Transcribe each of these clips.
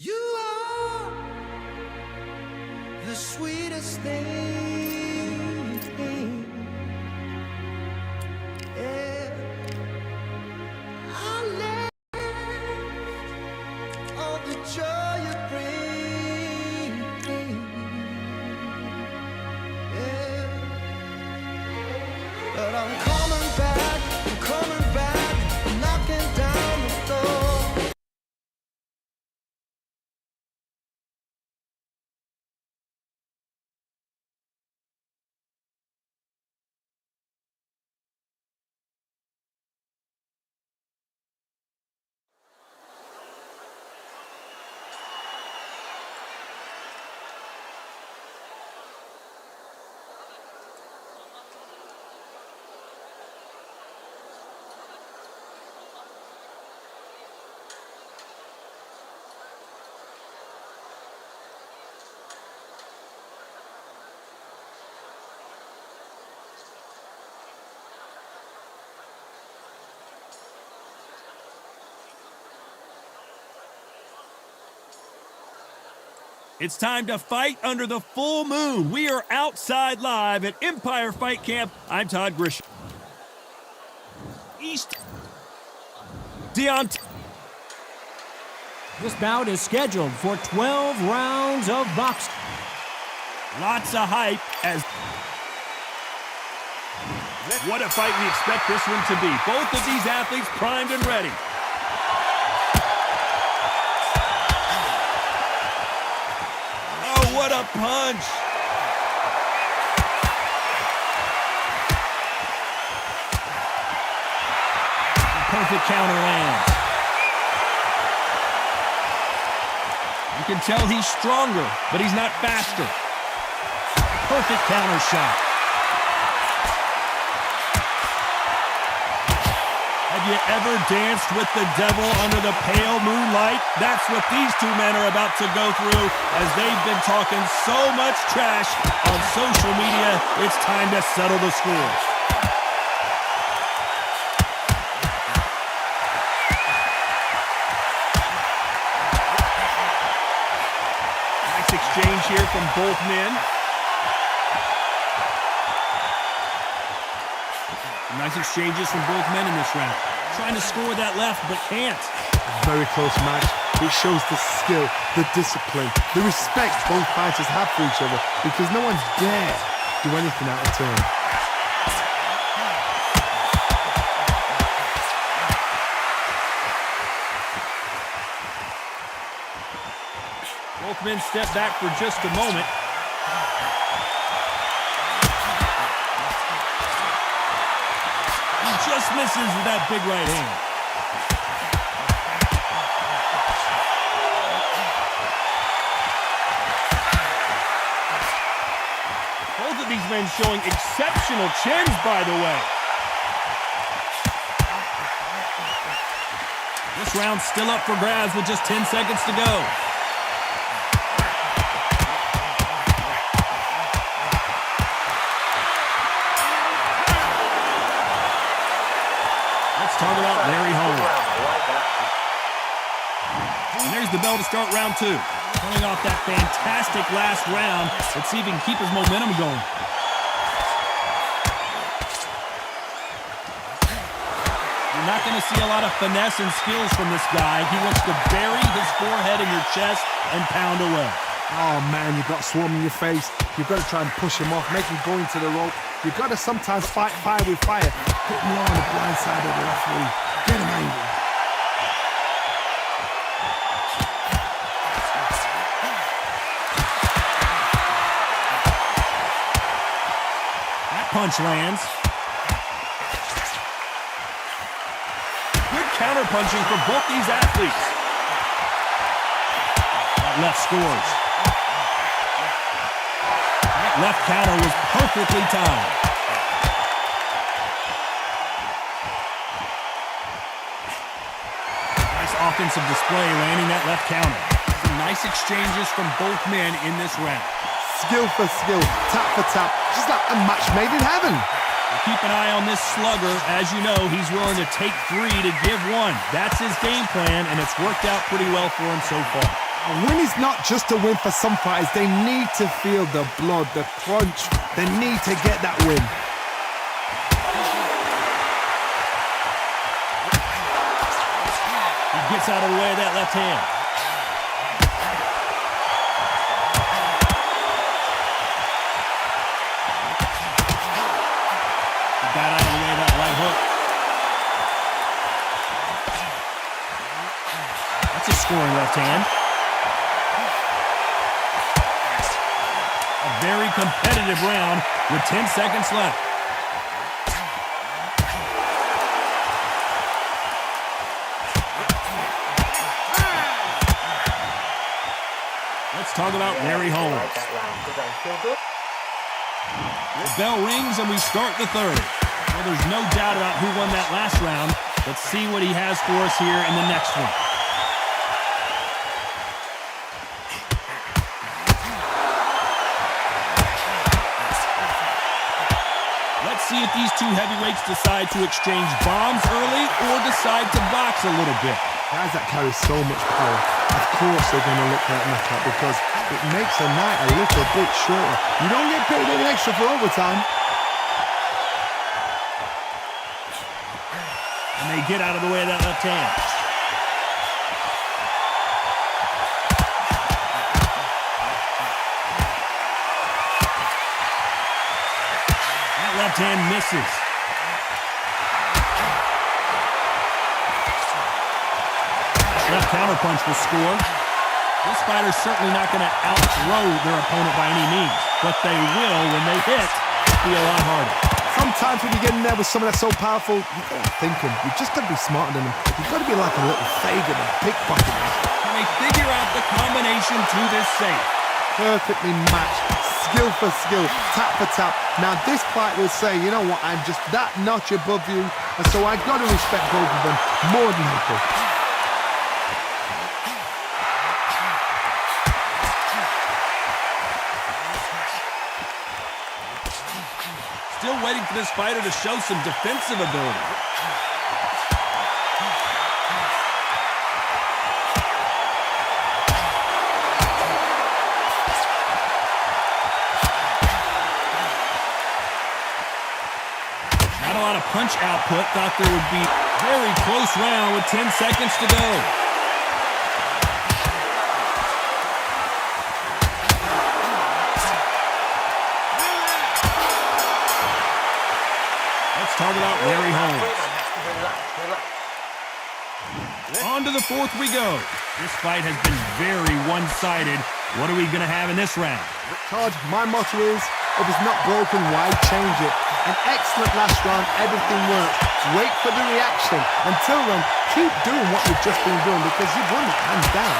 You are the sweetest thing. Yeah. I left all the joy you bring. Yeah. But I'm coming back, knocking down the door. It's time to fight under the full moon. We are outside live at Empire Fight Camp. I'm Todd Grisham. East. Deontay. This bout is scheduled for 12 rounds of boxing. Lots of hype as... What a fight we expect this one to be. Both of these athletes primed and ready. What a punch! Perfect counter lands. You can tell he's stronger, but he's not faster. Perfect counter shot. Have you ever danced with the devil under the pale moonlight? That's what these two men are about to go through as they've been talking so much trash on social media. It's time to settle the score. Nice exchange here from both men. Nice exchanges from both men in this round. Trying to score that left, but can't. Very close match. It shows the skill, the discipline, the respect both fighters have for each other because no one's dare do anything out of turn. Both men step back for just a moment. Just misses with that big right hand. Both of these men showing exceptional chins, by the way. This round's still up for grabs with just 10 seconds to go. Talk about Larry Holmes. And there's the bell to start round two. Coming off that fantastic last round. Let's see if he can keep his momentum going. You're not going to see a lot of finesse and skills from this guy. He wants to bury his forehead in your chest and pound away. Oh man, you've got swarm in your face. You've got to try and push him off, make him go into the rope. You've got to sometimes fight fire with fire. Put him on the blind side of the referee. Get him angry. That punch lands. Good counter punching for both these athletes. That left scores. Left counter was perfectly timed. Nice offensive display landing that left counter. Some nice exchanges from both men in this round. Skill for skill, tap for tap, just like a match made in heaven. We'll keep an eye on this slugger. As you know, he's willing to take three to give one. That's his game plan, and it's worked out pretty well for him so far. A win is not just a win for some fighters. They need to feel the blood, the crunch. They need to get that win. He gets out of the way of that left hand. He got out of the way of that right hook. That's a scoring left hand. A very competitive round with 10 seconds left. Let's talk about Larry Holmes. The bell rings and we start the third. Well, there's no doubt about who won that last round. Let's see what he has for us here in the next one. Let's see if these two heavyweights decide to exchange bombs early or decide to box a little bit. Guys that carry so much power, of course they're going to look for that knockout because it makes a night a little bit shorter. You don't get paid any extra for overtime. And they get out of the way of that left hand. That left hand misses. Left counterpunch will score. This fighter's certainly not going to outthrow their opponent by any means, but they will, when they hit, be a lot harder. Sometimes when you get in there with someone that's so powerful, you got to think him. You just got to be smarter than him. You've got to be like a little Fagan and pickpocket. Can they figure out the combination to this safe? Perfectly matched, skill for skill, tap for tap. Now this fight will say, you know what, I'm just that notch above you, and so I got to respect both of them more than equal. Still waiting for this fighter to show some defensive ability. Not a lot of punch output. Thought there would be a very close round with 10 seconds to go. Talk about Larry Holmes. On to the fourth we go. This fight has been very one-sided. What are we going to have in this round? Todd, my motto is, if it's not broken, why change it? An excellent last round, everything worked. Wait for the reaction. Until then, keep doing what you've just been doing because you've won it hands down.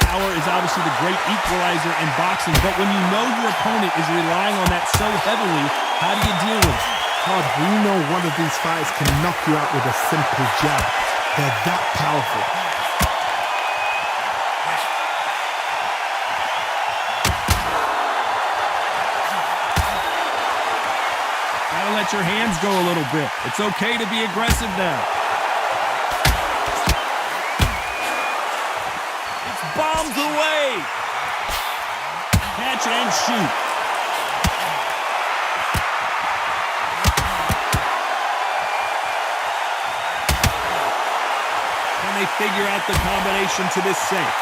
Power is obviously the great equalizer in boxing, but when you know your opponent is relying on that so heavily, how do you deal with it? Todd, we know one of these fighters can knock you out with a simple jab. They're that powerful. Gotta let your hands go a little bit. It's okay to be aggressive now. Bombs away! Catch and shoot. Can they figure out the combination to this safe?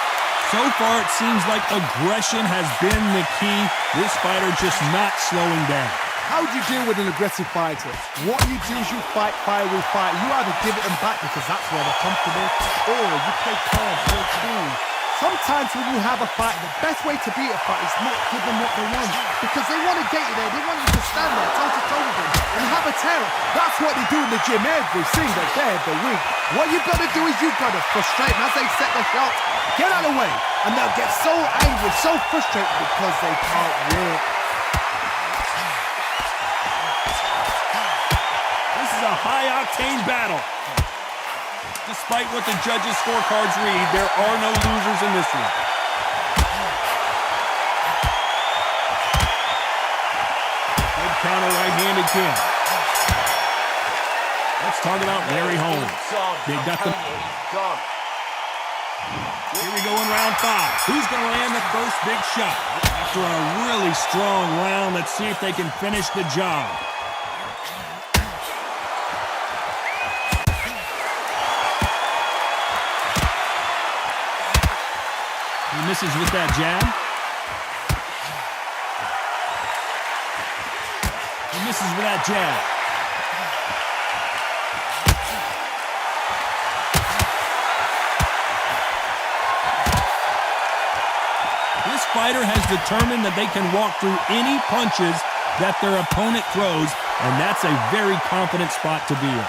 So far, it seems like aggression has been the key. This fighter just not slowing down. How do you deal with an aggressive fighter? What you do is you fight fire with fire. You either give it them back because that's where they're comfortable, or you play calm, play cool. Sometimes when you have a fight, the best way to beat a fight is not give them what they want. Because they want to get you there. They want you to stand there toe-to-toe with them and have a terror. That's what they do in the gym every single day of the week. What you've got to do is you've got to frustrate them as they set their shots. Get out of the way. And they'll get so angry, so frustrated because they can't work. This is a high-octane battle. Despite what the judges' scorecards read, there are no losers in this one. Good counter right-handed kick. Let's talk about Larry Holmes. They got the... Here we go in round 5. Who's going to land the first big shot? After a really strong round, let's see if they can finish the job. He misses with that jab. He misses with that jab. This fighter has determined that they can walk through any punches that their opponent throws, and that's a very confident spot to be in.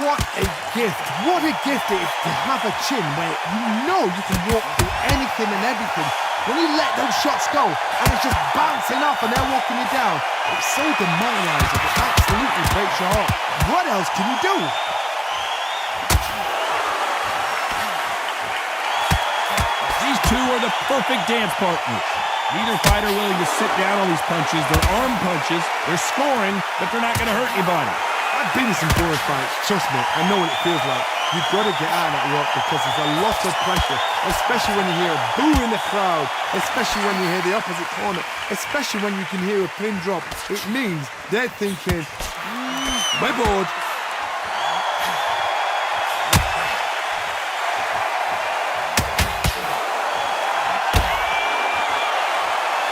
What a gift. What a gift it is to have a chin where you know you can walk through anything and everything. When you let those shots go and it's just bouncing off and they're walking you down, it's so demoralizing. It absolutely breaks your heart. What else can you do? These two are the perfect dance partners. Neither fighter willing to sit down on these punches. They're arm punches. They're scoring, but they're not going to hurt anybody. I've been in some boring fights. Trust me, I know what it feels like. You've got to get out of that work because there's a lot of pressure, especially when you hear a boo in the crowd, especially when you hear the opposite corner, especially when you can hear a pin drop. It means they're thinking, we're bored.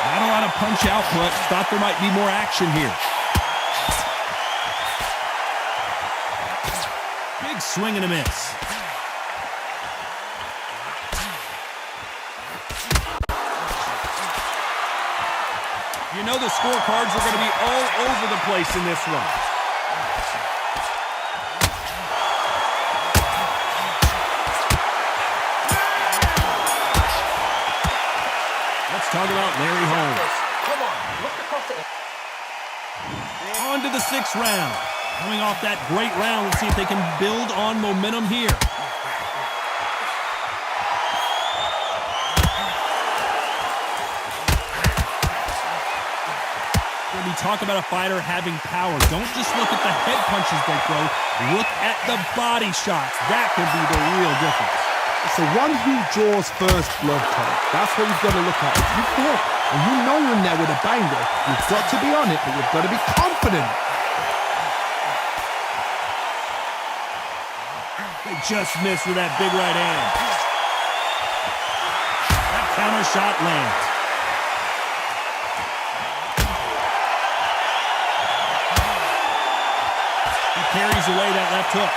Not a lot of punch output. Thought there might be more action here. Big swing and a miss. You know the scorecards are going to be all over the place in this one. Let's talk about Larry Holmes. Come on, look across the... On to the 6th round. Coming off that great round, let's see if they can build on momentum here. When we talk about a fighter having power, don't just look at the head punches they throw. Look at the body shots. That could be the real difference. It's the one who draws first blood, Tom. That's what you've got to look at. If you feel and you know you're in there with a banger, you've got to be on it, but you've got to be confident. They just missed with that big right hand. That counter shot lands. He carries away that left hook.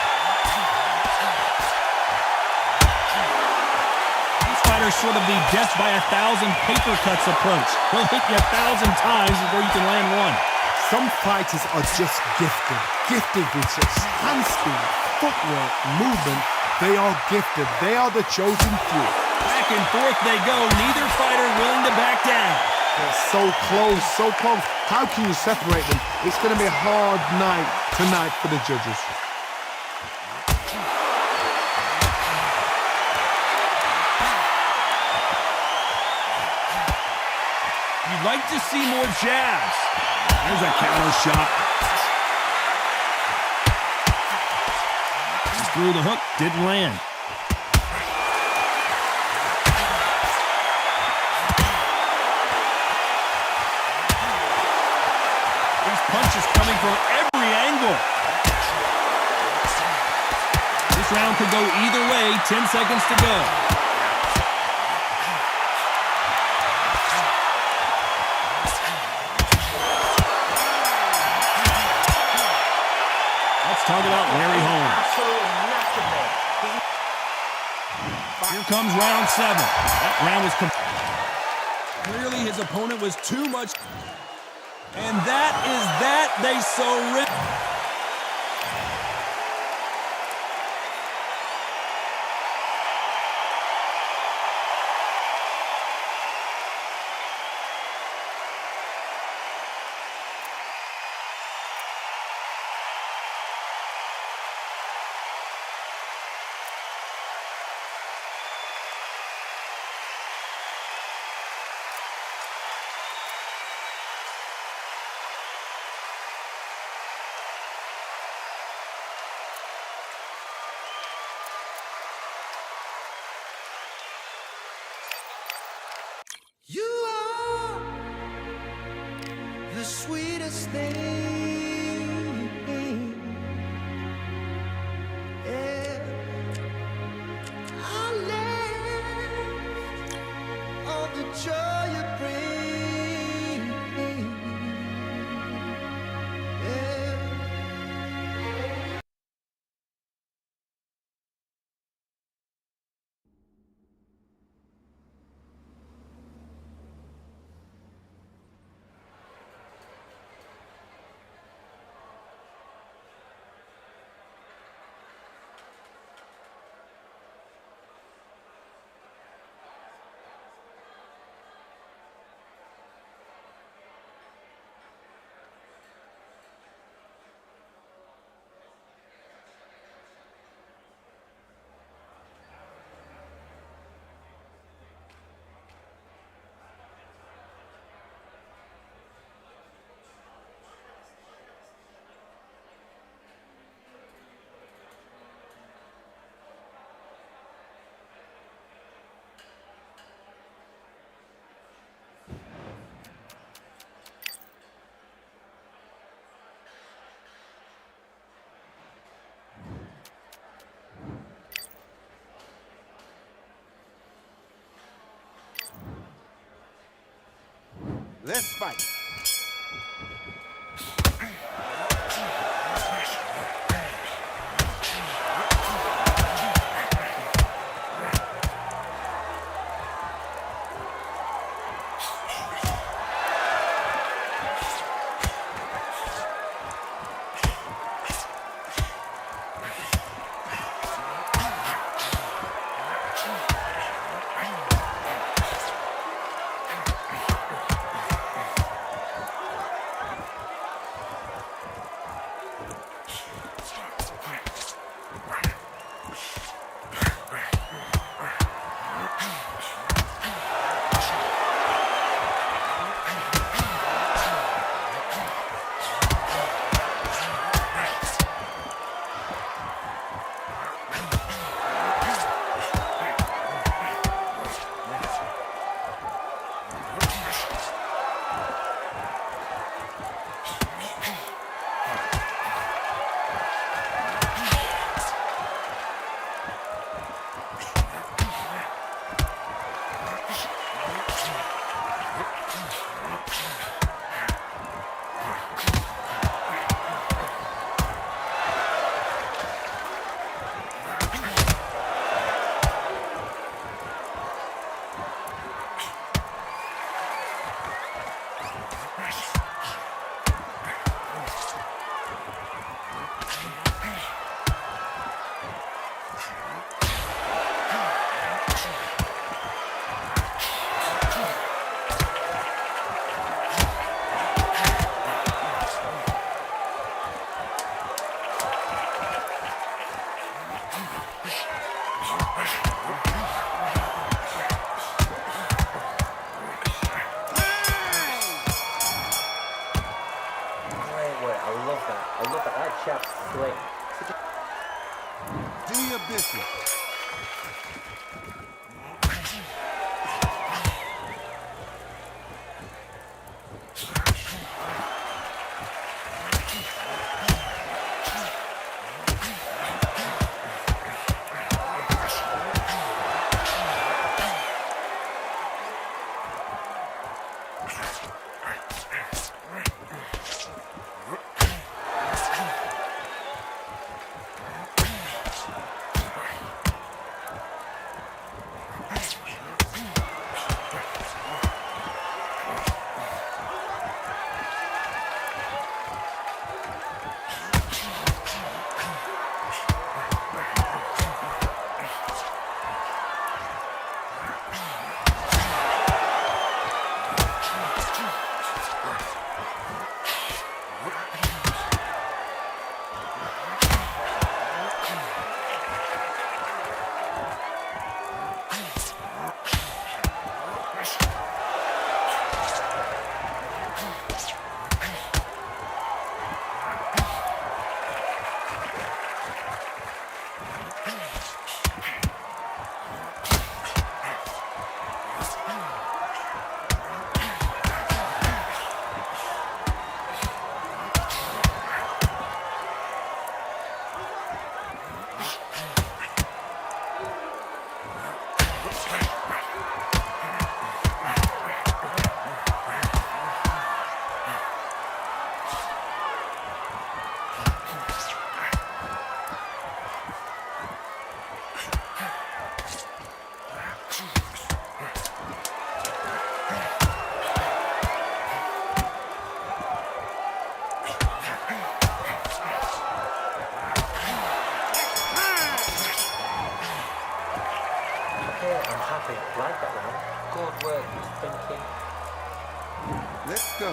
These fighters sort of the death by 1,000 paper cuts approach. They'll hit you 1,000 times before you can land one. Some fighters are just gifted with such hand speed, footwork, movement. They are gifted. They are the chosen few. Back and forth they go. Neither fighter willing to back down. They're so close, so close. How can you separate them? It's going to be a hard night tonight for the judges. You'd like to see more jabs. There's a counter shot. He threw the hook, didn't land. These punches coming from every angle. This round could go either way. 10 seconds to go. Talk about Larry Holmes. Here comes round 7. That round was clearly his opponent was too much. And that is that. They surrender. thing. Yeah. I left all the joy you bring. Yeah. Let's fight. Do your business. think I played that round. Good work, thinking. Let's go.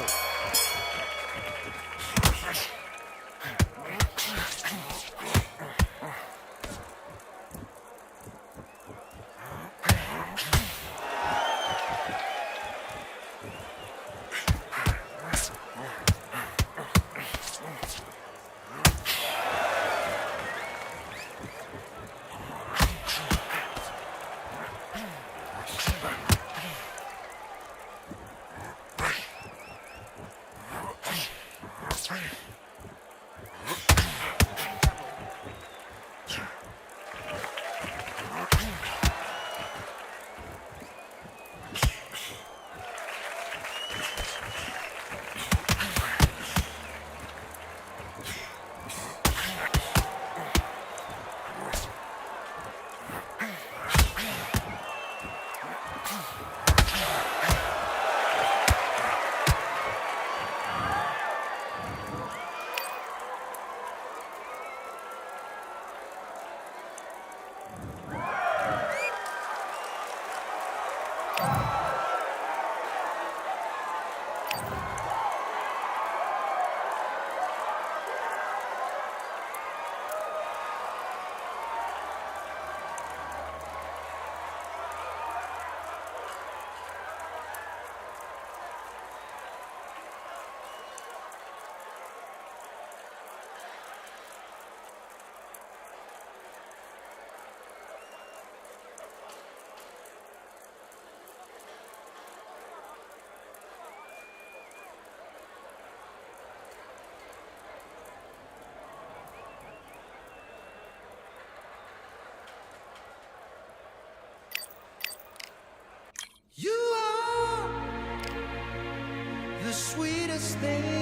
You are the sweetest thing